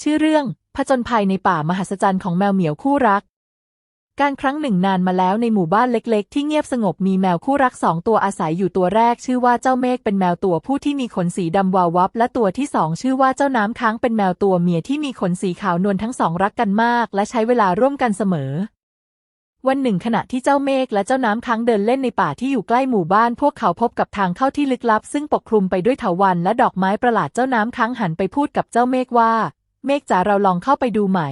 ชื่อเรื่องผจญภัยในป่ามหัศจรรย์ของแมวเหมียวคู่รักการครั้งหนึ่งนานมาแล้วในหมู่บ้านเล็กๆที่เงียบสงบมีแมวคู่รักสองตัวอาศัยอยู่ตัวแรกชื่อว่าเจ้าเมฆเป็นแมวตัวผู้ที่มีขนสีดำวาววับและตัวที่สองชื่อว่าเจ้าน้ำค้างเป็นแมวตัวเมียที่มีขนสีขาวนวลทั้งสองรักกันมากและใช้เวลาร่วมกันเสมอวันหนึ่งขณะที่เจ้าเมฆและเจ้าน้ำค้างเดินเล่นในป่าที่อยู่ใกล้หมู่บ้านพวกเขาพบกับทางเข้าที่ลึกลับซึ่งปกคลุมไปด้วยเถาวัลย์และดอกไม้ประหลาดเจ้าน้ำค้างหันไปพูดกับเจ้าเมฆว่าเมฆจ๋าเราลองเข้าไปดูไหม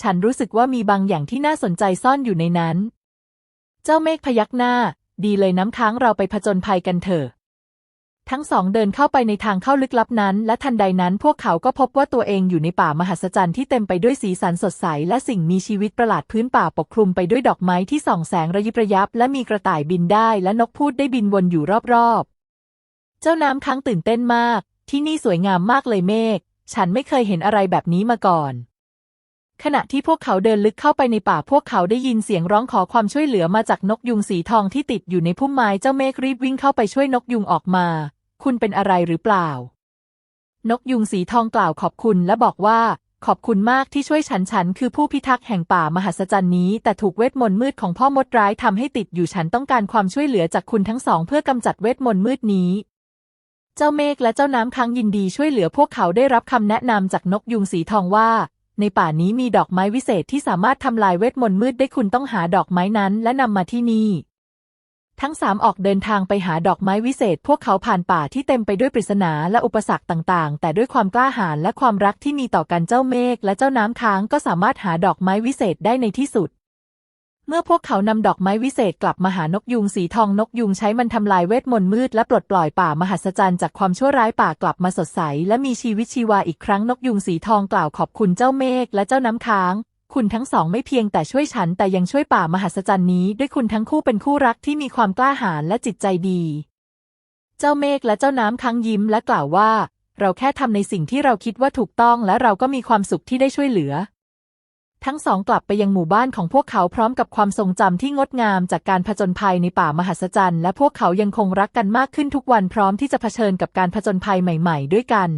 ฉันรู้สึกว่ามีบางอย่างที่น่าสนใจซ่อนอยู่ในนั้นเจ้าเมฆพยักหน้าดีเลยน้ำค้างเราไปผจญภัยกันเถอะทั้งสองเดินเข้าไปในทางเข้าลึกลับนั้นและทันใดนั้นพวกเขาก็พบว่าตัวเองอยู่ในป่ามหัศจรรย์ที่เต็มไปด้วยสีสันสดใสและสิ่งมีชีวิตประหลาดพื้นป่าปกคลุมไปด้วยดอกไม้ที่ส่องแสงระยิบระยับและมีกระต่ายบินได้และนกพูดได้บินวนอยู่รอบๆเจ้าน้ำค้างตื่นเต้นมากที่นี่สวยงามมากเลยเมฆฉันไม่เคยเห็นอะไรแบบนี้มาก่อนขณะที่พวกเขาเดินลึกเข้าไปในป่าพวกเขาได้ยินเสียงร้องขอความช่วยเหลือมาจากนกยุงสีทองที่ติดอยู่ในพุ่มไม้เจ้าเมฆรีบวิ่งเข้าไปช่วยนกยุงออกมาคุณเป็นอะไรหรือเปล่านกยุงสีทองกล่าวขอบคุณและบอกว่าขอบคุณมากที่ช่วยฉันคือผู้พิทักษ์แห่งป่ามหัศจรรย์นี้แต่ถูกเวทมนต์มืดของพ่อมดร้ายทำให้ติดอยู่ฉันต้องการความช่วยเหลือจากคุณทั้งสองเพื่อกำจัดเวทมนต์มืดนี้เจ้าเมฆและเจ้าน้ำค้างยินดีช่วยเหลือพวกเขาได้รับคำแนะนำจากนกยุงสีทองว่าในป่านี้มีดอกไม้วิเศษที่สามารถทำลายเวทมนต์มืดได้คุณต้องหาดอกไม้นั้นและนำมาที่นี่ทั้งสามออกเดินทางไปหาดอกไม้วิเศษพวกเขาผ่านป่าที่เต็มไปด้วยปริศนาและอุปสรรคต่างๆแต่ด้วยความกล้าหาญและความรักที่มีต่อกันเจ้าเมฆและเจ้าน้ำค้างก็สามารถหาดอกไม้วิเศษได้ในที่สุดเมื่อพวกเขานำดอกไม้วิเศษกลับมาหานกยุงสีทองนกยุงใช้มันทำลายเวทมนต์มืดและปลดปล่อยป่ามหัศจรรย์จากความชั่วร้ายป่ากลับมาสดใสและมีชีวิตชีวาอีกครั้งนกยุงสีทองกล่าวขอบคุณเจ้าเมฆและเจ้าน้ำค้างคุณทั้งสองไม่เพียงแต่ช่วยฉันแต่ยังช่วยป่ามหัศจรรย์นี้ด้วยคุณทั้งคู่เป็นคู่รักที่มีความกล้าหาญและจิตใจดีเจ้าเมฆและเจ้าน้ำค้างยิ้มและกล่าวว่าเราแค่ทำในสิ่งที่เราคิดว่าถูกต้องและเราก็มีความสุขที่ได้ช่วยเหลือทั้งสองกลับไปยังหมู่บ้านของพวกเขาพร้อมกับความทรงจำที่งดงามจากการผจญภัยในป่ามหัศจรรย์และพวกเขายังคงรักกันมากขึ้นทุกวันพร้อมที่จะเผชิญกับการผจญภัยใหม่ๆด้วยกัน